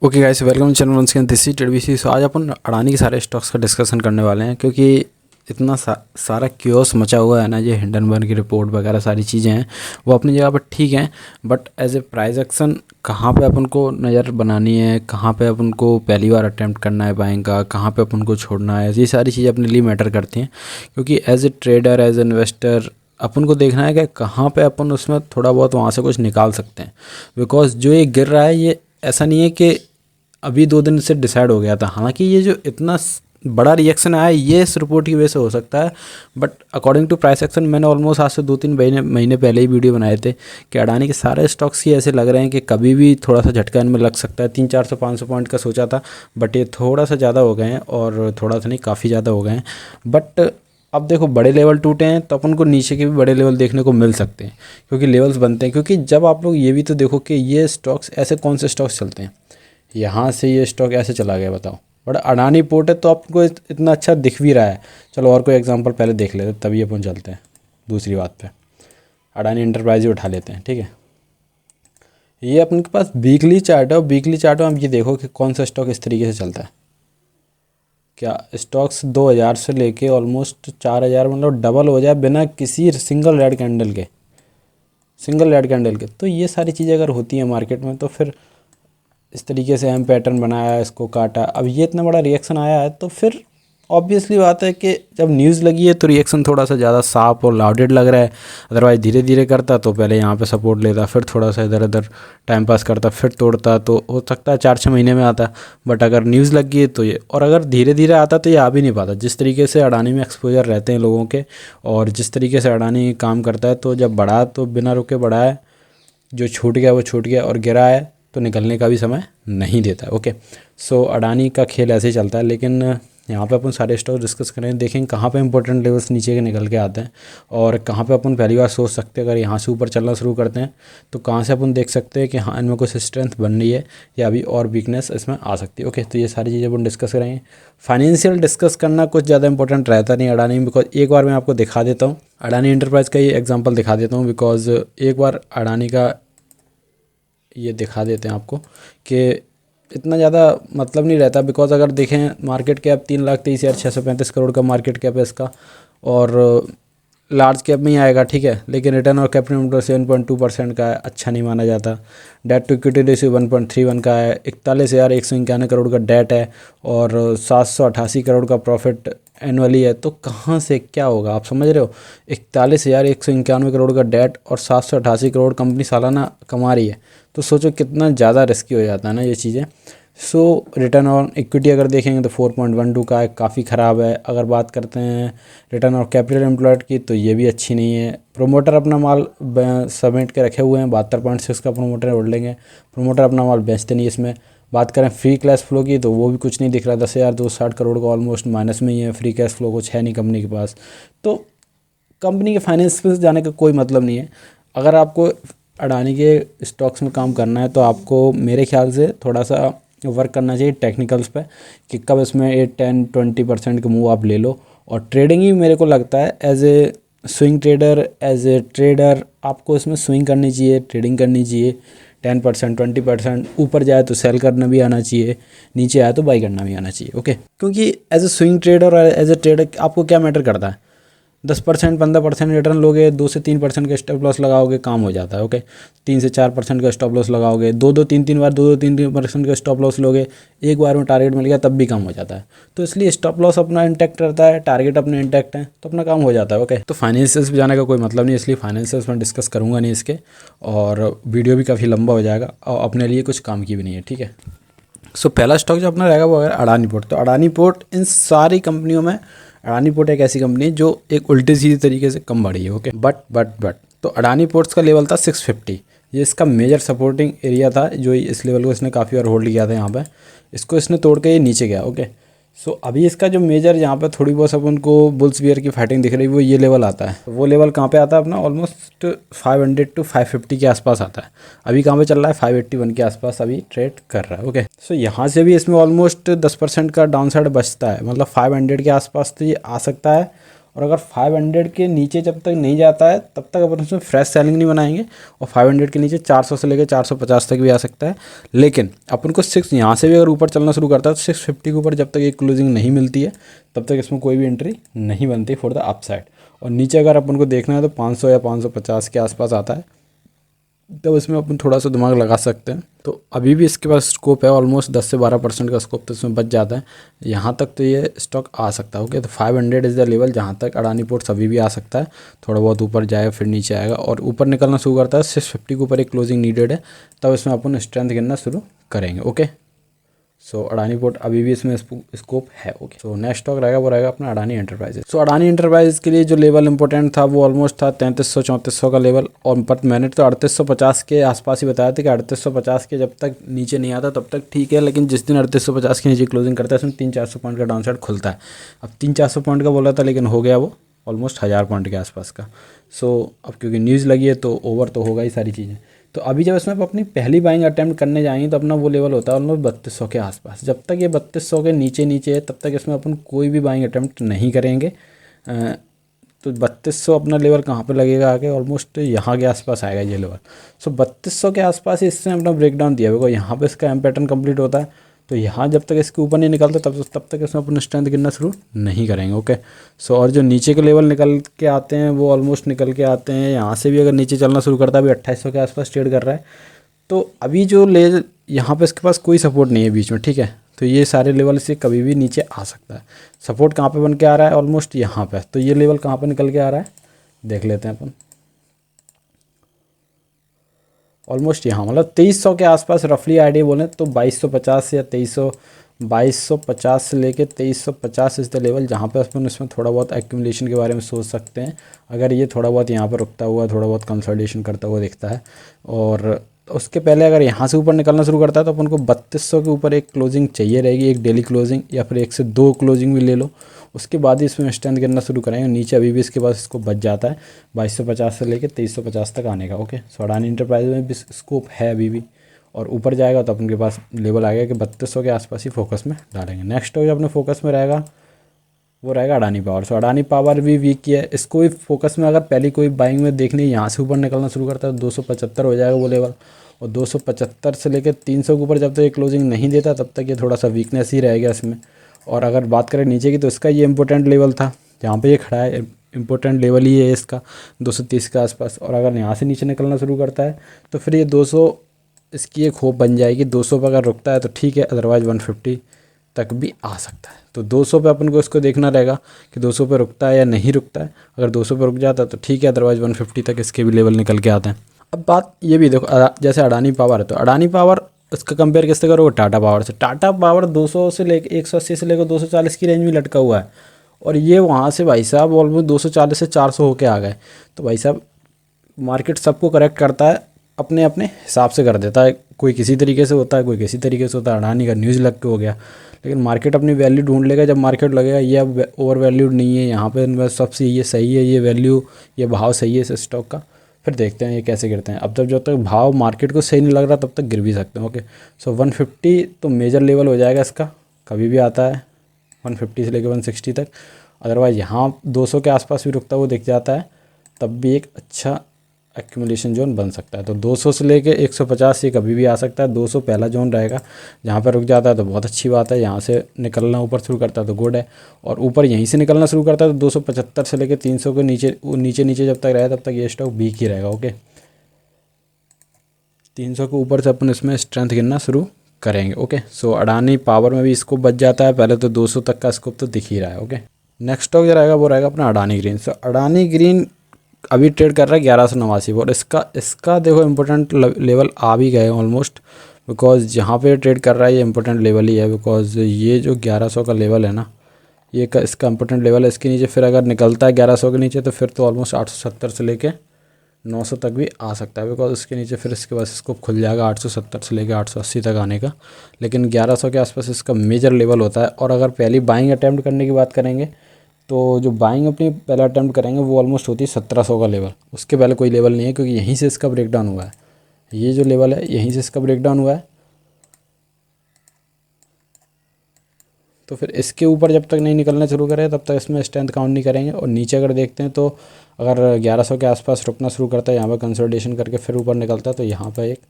Okay guys, welcome channel once again this is टीडबीसी। So आज अपन अडानी के सारे स्टॉक्स का डिस्कशन करने वाले हैं क्योंकि इतना सारा क्योस मचा हुआ है ना। ये हिंडनबर्ग की रिपोर्ट वगैरह सारी चीज़ें हैं, वो अपनी जगह पर ठीक हैं, but as a price action कहाँ पे अपन को नज़र बनानी है, कहाँ पे अपन को पहली बार अटैम्प्ट करना है बाइंग का, कहाँ पे अपन को छोड़ना है, ये सारी चीज़ें अपने लिए मैटर करती हैं। क्योंकि as a trader, as a investor अपन को देखना है कि कहाँ पे अपन उसमें थोड़ा बहुत वहाँ से कुछ निकाल सकते हैं। बिकॉज जो ये गिर रहा है, ये ऐसा नहीं है कि अभी 2 दिन से डिसाइड हो गया था। हालांकि ये जो इतना बड़ा रिएक्शन आया ये इस रिपोर्ट की वजह से हो सकता है, but according to price action मैंने ऑलमोस्ट आज से 2-3 महीने पहले ही वीडियो बनाए थे कि अडानी के सारे स्टॉक्स ही ऐसे लग रहे हैं कि कभी भी थोड़ा सा झटका इनमें लग सकता है। 300-400-500 पॉइंट का सोचा था, बट ये थोड़ा सा ज़्यादा हो गए हैं, और थोड़ा सा नहीं काफ़ी ज़्यादा हो गए हैं। बट अब देखो, बड़े लेवल टूटे हैं तो अपन को नीचे के भी बड़े लेवल देखने को मिल सकते हैं, क्योंकि लेवल्स बनते हैं। क्योंकि जब आप लोग ये भी तो देखो कि ये स्टॉक्स ऐसे कौन से स्टॉक्स चलते हैं, यहाँ से ये स्टॉक ऐसे चला गया, बताओ। बट अडानी पोर्ट है तो आपको इतना अच्छा दिख भी रहा है। चलो और कोई एग्जांपल पहले देख लेते तभी अपन चलते हैं दूसरी बात पे। अडानी एंटरप्राइज ही उठा लेते हैं, ठीक है। ये अपने के पास वीकली चार्ट है, और वीकली चार्ट में आप ये देखो कि कौन सा स्टॉक इस तरीके से चलता है। क्या स्टॉक्स 2000 से लेके ऑलमोस्ट 4000 मतलब डबल हो जाए बिना किसी सिंगल रेड कैंडल के। तो ये सारी चीज़ें अगर होती हैं मार्केट में, तो फिर इस तरीके से हम पैटर्न बनाया, इसको काटा, अब ये इतना बड़ा रिएक्शन आया है, तो फिर ऑब्वियसली बात है कि जब न्यूज़ लगी है तो रिएक्शन थोड़ा सा ज़्यादा साफ और लाउडेड लग रहा है। अदरवाइज़ धीरे धीरे करता तो पहले यहाँ पे सपोर्ट लेता, फिर थोड़ा सा इधर उधर टाइम पास करता, फिर तोड़ता, तो हो सकता है 4-6 महीने में आता। बट अगर न्यूज़ लग गई है तो ये, और अगर धीरे धीरे आता तो ये आ भी नहीं पाता। जिस तरीके से अडानी में एक्सपोजर रहते हैं लोगों के, और जिस तरीके से अडानी काम करता है, तो जब बढ़ा तो बिना रुके बढ़ा है, जो छूट गया वो छूट गया, और गिरा है तो निकलने का भी समय नहीं देता है। ओके, सो अडानी का खेल ऐसे ही चलता है। लेकिन यहाँ पे अपन सारे स्टॉक डिस्कस करें, देखेंगे कहाँ पे इंपॉर्टेंट लेवल्स नीचे के निकल के आते हैं, और कहाँ पे अपन पहली बार सोच सकते हैं अगर यहाँ से ऊपर चलना शुरू करते हैं तो कहाँ से अपन देख सकते हैं कि हाँ इनमें कुछ स्ट्रेंथ बन रही है या अभी और वीकनेस इसमें आ सकती है। ओके, तो ये सारी चीज़ें अपन डिस्कस करेंगे। फाइनेंशियल डिस्कस करना कुछ ज़्यादा इंपॉर्टेंट रहता नहीं अडानी में, बिकॉज एक बार मैं आपको दिखा देता हूँ अडानी एंटरप्राइज का, ये एग्जाम्पल दिखा देता हूँ। बिकॉज एक बार अडानी का ये दिखा देते हैं आपको कि इतना ज़्यादा मतलब नहीं रहता। बिकॉज अगर देखें मार्केट कैप 3,23,635 करोड़ का मार्केट कैप है इसका, और लार्ज कैप में ही आएगा, ठीक है। लेकिन रिटर्न और कैपिटल एम्प्लॉय 7.2% का है, अच्छा नहीं माना जाता। डेट टू इक्विटी रेशियो 1.31 का है। 41,191 करोड़ का डेट है, और 788 करोड़ का प्रॉफिट एनुअली है। तो कहाँ से क्या होगा, आप समझ रहे हो। 41,191 करोड़ का डेट और 788 करोड़ कंपनी सालाना कमा रही है, तो सोचो कितना ज़्यादा रिस्की हो जाता है ना ये चीज़ें। सो रिटर्न ऑन इक्विटी अगर देखेंगे तो 4.12 का है, काफ़ी ख़राब है। अगर बात करते हैं रिटर्न ऑन कैपिटल एम्प्लॉयड की, तो ये भी अच्छी नहीं है। प्रोमोटर अपना माल समेट के रखे हुए हैं, 72.6 का प्रोमोटर होल्डिंग है। प्रोमोटर अपना माल बेचते नहीं इसमें। बात करें फ्री कैश फ्लो की, तो वो भी कुछ नहीं दिख रहा। 10,260 करोड़ का ऑलमोस्ट माइनस में ही है। फ्री कैश फ्लो कुछ है नहीं कंपनी के पास। तो कंपनी के फाइनेंस पे जाने का कोई मतलब नहीं है। अगर आपको अडानी के स्टॉक्स में काम करना है तो आपको मेरे ख्याल से थोड़ा सा वर्क करना चाहिए टेक्निकल्स पे, कि कब इसमें 8-10-20% के मूव आप ले लो। और ट्रेडिंग ही मेरे को लगता है as a swing trader, as a trader आपको इसमें स्विंग करनी चाहिए, ट्रेडिंग करनी चाहिए। 10% 20% ऊपर जाए तो सेल करना भी आना चाहिए, नीचे आए तो बाई करना भी आना चाहिए। ओके, क्योंकि एज ए स्विंग ट्रेडर और एज ए ट्रेडर आपको क्या मैटर करता है, 10% 15% रिटर्न लोगे, 2 से 3% का स्टॉप लॉस लगाओगे, काम हो जाता है। ओके, 3 से 4% का स्टॉप लॉस लगाओगे, 2-3 का स्टॉप लॉस लोगे, एक बार में टारगेट मिल गया तब भी काम हो जाता है। तो इसलिए स्टॉप लॉस अपना इंटैक्ट रहता है, टारगेट अपने इंटैक्ट है, तो अपना काम हो जाता है। ओके, तो फाइनेंशियल्स पे जाने का कोई मतलब नहीं, इसलिए फाइनेंशियल्स में डिस्कस करूँगा नहीं इसके, और वीडियो भी काफ़ी लंबा हो जाएगा और अपने लिए कुछ काम की भी नहीं है, ठीक है। सो पहला स्टॉक जो अपना रहेगा वो है अडानी पोर्ट। तो अडानी पोर्ट इन सारी कंपनियों में अडानी पोर्ट एक ऐसी कंपनी है जो एक उल्टी सीधी तरीके से कम बढ़ी है। ओके, बट तो अडानी पोर्ट्स का लेवल था 650, ये इसका मेजर सपोर्टिंग एरिया था, जो इस लेवल को इसने काफ़ी बार होल्ड किया था। यहाँ पे इसको इसने तोड़ के ये नीचे गया। ओके, सो अभी इसका जो मेजर यहाँ पे थोड़ी बहुत अपन को बुल्स बियर की फाइटिंग दिख रही है, वो ये लेवल आता है। वो लेवल कहाँ पे आता है अपना, ऑलमोस्ट 500 to 550 के आसपास आता है। अभी कहाँ पे चल रहा है, 581 के आसपास अभी ट्रेड कर रहा है। ओके, सो यहाँ से भी इसमें ऑलमोस्ट 10% का डाउन साइड बचता है, मतलब 500 के आसपास तो ये आ सकता है, और अगर 500 के नीचे जब तक नहीं जाता है तब तक अपन उसमें फ्रेश सेलिंग नहीं बनाएंगे। और 500 के नीचे 400 से लेकर 450 तक भी आ सकता है। लेकिन अपन को 6 यहाँ से भी अगर ऊपर चलना शुरू करता है तो 650 के ऊपर जब तक एक क्लोजिंग नहीं मिलती है तब तक इसमें कोई भी एंट्री नहीं बनती फॉर द अपसाइड। और नीचे अगर अपन को देखना है तो 500 या 550 के आसपास आता है, तो इसमें अपन थोड़ा सा दिमाग लगा सकते हैं। तो अभी भी इसके पास स्कोप है, ऑलमोस्ट 10 से 12% का स्कोप तो इसमें बच जाता है। यहाँ तक तो ये स्टॉक आ सकता है। ओके, तो 500 इज़ द लेवल जहाँ तक अडानी पोर्ट्स अभी भी आ सकता है। थोड़ा बहुत ऊपर जाएगा फिर नीचे आएगा और ऊपर निकलना शुरू करता है 650 के ऊपर एक क्लोजिंग नीडेड है, तब इसमें अपन स्ट्रेंथ गिनना शुरू करेंगे। ओके, सो अडानी पोर्ट अभी भी इसमें स्कोप है। ओके, सो नेक्स्ट स्टॉक रहेगा वो रहेगा अपना अडानी एंटरप्राइजेज। सो अडानी एंटरप्राइजेज के लिए जो लेवल इंपॉर्टेंट था वो ऑलमोस्ट था 3300-3400 का लेवल। और पर मैंने तो 3850 के आसपास ही बताया था कि 3850 के जब तक नीचे नहीं आता तब तक ठीक है, लेकिन जिस दिन 3850 के नीचे क्लोजिंग करता है उसमें 300-400 पॉइंट का डाउन साइड खुलता है। अब 300-400 पॉइंट का बोला था लेकिन हो गया वो ऑलमोस्ट 1000 पॉइंट के आसपास का। सो अब क्योंकि न्यूज़ लगी है तो ओवर तो होगा ही सारी चीज़ें। तो अभी जब इसमें अपनी पहली बाइंग अटैम्प्ट करने जाएंगे तो अपना वो लेवल होता है ऑलमोस्ट 3200 के आसपास। जब तक ये 3200 के नीचे नीचे है तब तक इसमें अपन कोई भी बाइंग अटैम्प्ट नहीं करेंगे। तो 3200 अपना लेवल कहाँ पे लगेगा आगे, ऑलमोस्ट यहाँ के आसपास आएगा ये लेवल। सो 3200 के आसपास ही इससे अपना ब्रेक डाउन दिया होगा। यहाँ पे इसका एम पैटर्न कंप्लीट होता है, तो यहाँ जब तक इसके ऊपर नहीं निकलता तब तक इसमें अपन स्ट्रेंथ गिनना शुरू नहीं करेंगे। ओके, सो और जो नीचे के लेवल निकल के आते हैं वो ऑलमोस्ट निकल के आते हैं। यहाँ से भी अगर नीचे चलना शुरू करता है, अभी 2800 के आसपास ट्रेड कर रहा है, तो अभी जो यहाँ पे इसके पास कोई सपोर्ट नहीं है बीच में, ठीक है। तो ये सारे लेवल से कभी भी नीचे आ सकता है। सपोर्ट कहाँ पे बन के आ रहा है, ऑलमोस्ट यहाँ पे। तो ये लेवल कहाँ पे निकल के आ रहा है देख लेते हैं अपन। ऑलमोस्ट यहाँ मतलब 2300 के आसपास रफली आइडिया बोलें तो 2250 या 2250 से लेके 2350 इस द लेवल जहाँ पे अपन इसमें थोड़ा बहुत एक्यूमुलेशन के बारे में सोच सकते हैं। अगर ये थोड़ा बहुत यहाँ पर रुकता हुआ थोड़ा बहुत कंसोलिडेशन करता हुआ दिखता है और उसके पहले अगर यहाँ से ऊपर निकलना शुरू करता है तो अपन को 3200 के ऊपर एक क्लोजिंग चाहिए रहेगी, एक डेली क्लोजिंग या फिर 1 से 2 क्लोजिंग भी ले लो। उसके बाद ही इसमें स्ट्रेंथ गिनना शुरू करेंगे। नीचे अभी भी इसके पास इसको बच जाता है 2250 से लेकर 2350 तक आने का। ओके, सो अडानी इंटरप्राइज में भी स्कोप है अभी भी, और ऊपर जाएगा तो अपन के पास लेवल आएगा कि 3200 के आसपास ही फोकस में डालेंगे। नेक्स्ट जो अपने फोकस में रहेगा वो रहेगा अडानी पावर। सो अडानी पावर भी वीक ही है, इसको भी फोकस में अगर पहली कोई बाइंग में देखनी यहाँ से ऊपर निकलना शुरू करता है तो 275 हो जाएगा वो लेवल। और 275 से लेकर 300 के ऊपर जब तक ये क्लोजिंग नहीं देता तब तक ये थोड़ा सा वीकनेस ही रहेगा इसमें। और अगर बात करें नीचे की तो इसका ये इंपॉर्टेंट लेवल था जहाँ पे ये खड़ा है, इंपॉर्टेंट लेवल ही है इसका 230 के आसपास। और अगर यहाँ से नीचे निकलना शुरू करता है तो फिर ये 200 इसकी एक होप बन जाएगी। 200 पर अगर रुकता है तो ठीक है, अदरवाइज़ 150 तक भी आ सकता है। तो 200 पे अपन को इसको देखना रहेगा कि 200 पे रुकता है या नहीं रुकता है। अगर 200 पे रुक जाता है तो ठीक है, अदरवाइज़ 150 तक इसके भी लेवल निकल के आते हैं। अब बात ये भी देखो, जैसे अडानी पावर है तो अडानी पावर इसका कंपेयर किससे करोगे, टाटा पावर से। टाटा पावर 200 से लेकर 180 से लेकर 240 की रेंज में लटका हुआ है और ये वहाँ से भाई साहब ऑलमोस्ट 240 से 400 होके आ गए। तो भाई साहब मार्केट सबको करेक्ट करता है, अपने अपने हिसाब से कर देता है। कोई किसी तरीके से होता है, कोई किसी तरीके से होता है। अडानी का न्यूज़ लग के हो गया, लेकिन मार्केट अपनी वैल्यू ढूंढ लेगा जब मार्केट लगेगा ये अब ओवर वैल्यूड नहीं है, यहाँ पे सबसे ये सही है, ये वैल्यू ये भाव सही है इस स्टॉक का। फिर देखते हैं ये कैसे गिरते हैं। अब जब तक भाव मार्केट को सही नहीं लग रहा तब तक गिर भी सकते हैं। ओके, सो 150 तो मेजर लेवल हो जाएगा इसका, कभी भी आता है 150 से लेकर 160 तक। अदरवाइज़ यहाँ 200 के आसपास भी रुकता हुआ दिख जाता है तब भी एक अच्छा एक्यूमुलेशन जोन बन सकता है। तो 200 से लेके 150 ये कभी भी आ सकता है। 200 पहला जोन रहेगा, जहाँ पर रुक जाता है तो बहुत अच्छी बात है। यहाँ से निकलना ऊपर शुरू करता है तो गुड है, और ऊपर यहीं से निकलना शुरू करता है तो 275 से लेके 300 के नीचे जब तक रहे तब तक ये स्टॉक वीक ही रहेगा। ओके, 300 के ऊपर से अपन इसमें स्ट्रेंथ गिनना शुरू करेंगे। ओके, सो अडानी पावर में भी स्कोप बच जाता है, पहले तो 200 तक का स्कोप तो दिख ही रहा है। ओके, नेक्स्ट स्टॉक जो रहेगा वो रहेगा अपना अडानी ग्रीन। सो अडानी ग्रीन अभी ट्रेड कर रहा है 1189 और इसका देखो इम्पोर्टेंट लेवल आ भी गए ऑलमोस्ट, बिकॉज जहाँ पे ट्रेड कर रहा है ये इम्पोर्टेंट लेवल ही है। बिकॉज ये जो 1100 का लेवल है ना, ये इसका इम्पोर्टेंट लेवल है। इसके नीचे फिर अगर निकलता है 1100 के नीचे तो फिर तो ऑलमोस्ट 870 से लेके 900 तक भी आ सकता है। बिकॉज इसके नीचे फिर इसके बाद स्कोप खुल जाएगा 870 से लेकर 880 तक आने का, लेकिन 1100 के आसपास इसका मेजर लेवल होता है। और अगर पहली बाइंग अटैम्प्ट करने की बात करेंगे तो जो बाइंग अपनी पहला अटैम्प्ट करेंगे वो ऑलमोस्ट होती है 1700 का लेवल। उसके पहले कोई लेवल नहीं है क्योंकि यहीं से इसका ब्रेकडाउन हुआ है। ये जो लेवल है यहीं से इसका ब्रेकडाउन हुआ है। तो फिर इसके ऊपर जब तक नहीं निकलना शुरू करे तब तक इसमें स्ट्रेंथ काउंट नहीं करेंगे। और नीचे अगर देखते हैं तो अगर 1100 के आसपास रुकना शुरू करता है, यहाँ पर कंसोलिडेशन करके फिर ऊपर निकलता है, तो यहाँ पर एक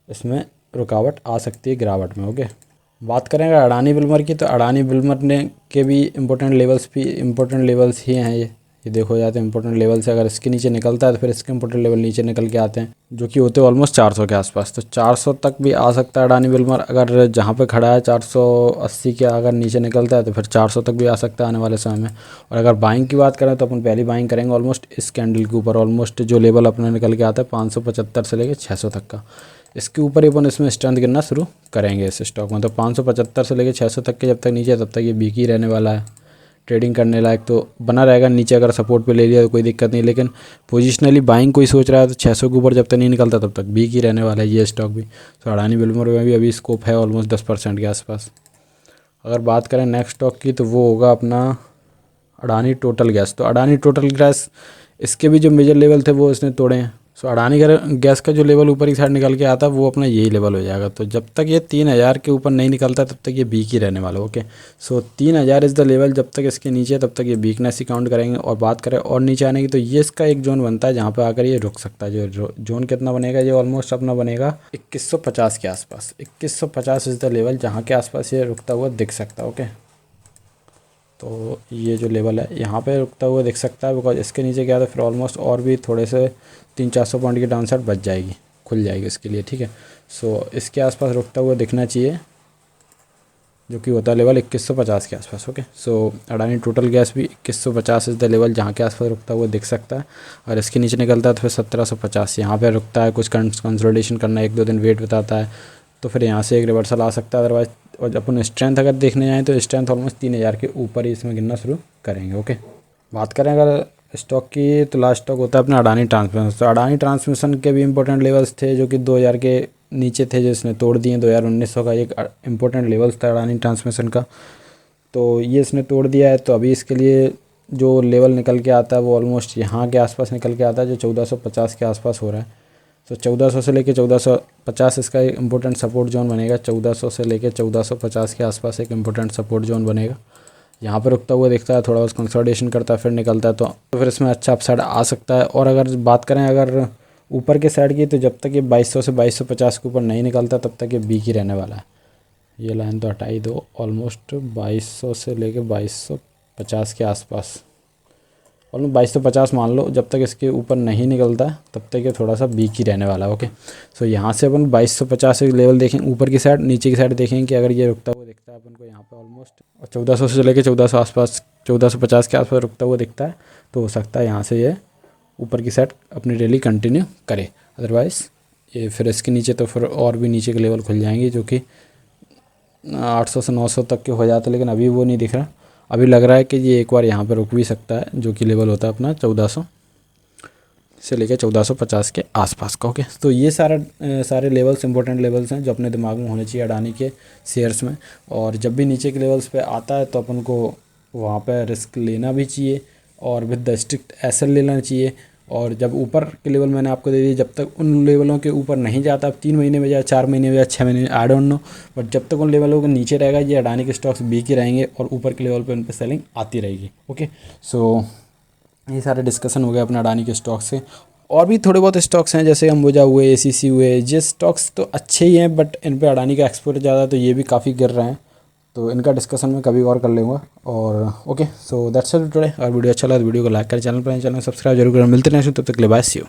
इसमें रुकावट आ सकती है गिरावट में। ओके, बात करें अगर अडानी बिल्मर की, तो अडानी बिल्मर ने के भी इम्पोर्टेंट लेवल्स ही हैं ये देखो जाते हैं इम्पोर्टेंट लेवल से। अगर इसके नीचे निकलता है तो फिर इसके इम्पोर्टेंट लेवल नीचे निकल के आते हैं, जो कि होते हैं ऑलमोस्ट 400 के आसपास। तो 400 तक भी आ सकता है अडानी बिल्मर, अगर जहाँ पे खड़ा है 480 के अगर नीचे निकलता है तो फिर 400 तक भी आ सकता है आने वाले समय में। और अगर बाइंग की बात करें तो अपन पहली बाइंग करेंगे ऑलमोस्ट इस कैंडल के ऊपर, ऑलमोस्ट जो लेवल अपने निकल के आता है 575 से लेकर 600 तक का, इसके ऊपर ही अपन इसमें स्ट्रेंथ गिनना शुरू करेंगे इस स्टॉक में। तो 575 से लेकर 600 तक के जब तक नीचे है तब तक ये वीक ही रहने वाला है, ट्रेडिंग करने लायक तो बना रहेगा। नीचे अगर सपोर्ट पे ले लिया तो कोई दिक्कत नहीं, लेकिन पोजिशनली बाइंग कोई सोच रहा है तो 600 के ऊपर जब तक नहीं निकलता तब तक वीक ही रहने वाला है ये स्टॉक भी। तो अडानी बिल्मर में भी अभी स्कोप है ऑलमोस्ट 10% के आसपास। अगर बात करें नेक्स्ट स्टॉक की तो वो होगा अपना अडानी टोटल गैस। तो अडानी टोटल गैस, इसके भी जो मेजर लेवल थे वो इसने तोड़े हैं। सो अडानी गैस का जो लेवल ऊपर की साइड निकल के आता है वो अपना यही लेवल हो जाएगा। तो जब तक ये 3000 के ऊपर नहीं निकलता तब तक ये वीक ही रहने वाला। Okay, so 3000 is the level, जब तक इसके नीचे है तब तक ये वीकनेस ही काउंट करेंगे। और बात करें और नीचे आने की तो ये इसका एक जोन बनता है जहाँ पर आकर ये रुक सकता है। जो जोन कितना बनेगा, ये ऑलमोस्ट अपना बनेगा 2150 के आसपास। 2150 इज़ द लेवल जहाँ के आसपास ये रुकता हुआ दिख सकता है। ओके, तो ये जो लेवल है यहाँ पे रुकता हुआ दिख सकता है, बिकॉज इसके नीचे गया तो फिर ऑलमोस्ट और भी थोड़े से 300-400 पॉइंट की डाउन साइड बच जाएगी, खुल जाएगी इसके लिए। ठीक है, सो इसके आसपास रुकता हुआ दिखना चाहिए, जो कि होता है लेवल 2150 के आसपास। ओके, सो अडानी टोटल गैस भी 2150 इज़ द लेवल जहाँ के आसपास रुकता हुआ दिख सकता है। और इसके नीचे निकलता है तो फिर 1750 यहाँ पर रुकता है, कुछ कंसोलिडेशन करना 1-2 दिन वेट बताता है, तो फिर यहाँ से एक रिवर्सल आ सकता है अदरवाइज। और अपन स्ट्रेंथ अगर देखने जाएँ तो स्ट्रेंथ ऑलमोस्ट 3000 के ऊपर ही इसमें गिनना शुरू करेंगे। ओके, बात करें अगर स्टॉक की तो लास्ट स्टॉक होता है अपना अडानी ट्रांसमिशन। तो अडानी ट्रांसमिशन के भी इंपॉर्टेंट लेवल्स थे जो कि 2000 के नीचे थे, जो इसने तोड़ दिए। 2019 का एक इंपॉर्टेंट लेवल्स था अडानी ट्रांसमिशन का, तो ये इसने तोड़ दिया है। तो अभी इसके लिए जो लेवल निकल के आता है वो ऑलमोस्ट यहाँ के आसपास निकल के आता है, जो 1450 के आसपास हो रहा है। तो 1400 से लेके 1450 इसका एक इम्पोर्टेंट सपोर्ट जोन बनेगा। 1400 से लेके 1450 के आसपास एक इम्पोर्टेंट सपोर्ट जोन बनेगा। यहाँ पर रुकता हुआ दिखता है, थोड़ा बहुत कंसोलिडेशन करता है फिर निकलता है, तो फिर इसमें अच्छा अपसाइड आ सकता है। और अगर बात करें अगर ऊपर के साइड की, तो जब तक ये 2200 से 2250 के ऊपर नहीं निकलता तब तक ये वीक ही रहने वाला है। ये लाइन तो हटा ही दो, ऑलमोस्ट 2200 से लेके 2250 के आसपास, ऑलमोस्ट 2250 मान लो। जब तक इसके ऊपर नहीं निकलता है तब तक ये थोड़ा सा वीक ही रहने वाला है। ओके, सो यहाँ से अपन 2250 लेवल देखें ऊपर की साइड, नीचे की साइड देखें कि अगर ये रुकता हुआ दिखता है अपन को यहाँ पे ऑलमोस्ट, और 1400 से लेकर 1400 आसपास 1450 के आसपास रुकता हुआ दिखता है, तो हो सकता है यहाँ से ये ऊपर की साइड अपनी रैली कंटिन्यू करे। अदरवाइज़ ये फिर इसके नीचे तो फिर और भी नीचे के लेवल खुल जाएंगे, जो कि 800 से 900 तक के हो जाते, लेकिन अभी वो नहीं दिख रहा। अभी लग रहा है कि ये एक बार यहाँ पर रुक भी सकता है, जो कि लेवल होता है अपना 1400 से लेकर 1450 के आसपास का। ओके, तो ये सारे लेवल्स इंपॉर्टेंट लेवल्स हैं जो अपने दिमाग में होने चाहिए अडानी के शेयर्स में। और जब भी नीचे के लेवल्स पे आता है तो अपन को वहाँ पे रिस्क लेना भी चाहिए और विद द स्ट्रिक्ट एसएल लेना चाहिए। और जब ऊपर के लेवल मैंने आपको दे दिए, जब तक उन लेवलों के ऊपर नहीं जाता, अब 3 महीने में या 4 महीने में या 6 महीने में, आई डोंट नो, बट जब तक उन लेवलों के नीचे रहेगा ये अडानी के स्टॉक्स वीक ही रहेंगे और ऊपर के लेवल पे उन पर सेलिंग आती रहेगी। ओके, सो ये सारे डिस्कशन हो गए अपने अडानी के स्टॉक्स से। और भी थोड़े बहुत स्टॉक्स हैं जैसे अंबुजा हुए, एसीसी हुए, ये स्टॉक्स तो अच्छे ही हैं, बट इन पे अडानी का एक्सपोजर ज़्यादा है तो ये भी काफ़ी गिर रहे हैं, तो इनका डिस्कशन मैं कभी और कर लूँगा। और okay, so that's it today. और वीडियो अच्छा लगा तो वीडियो को लाइक करें, चैनल पर सब्सक्राइब जरूर करें। मिलते हैं, तब तक के लिए बाय, सी यू।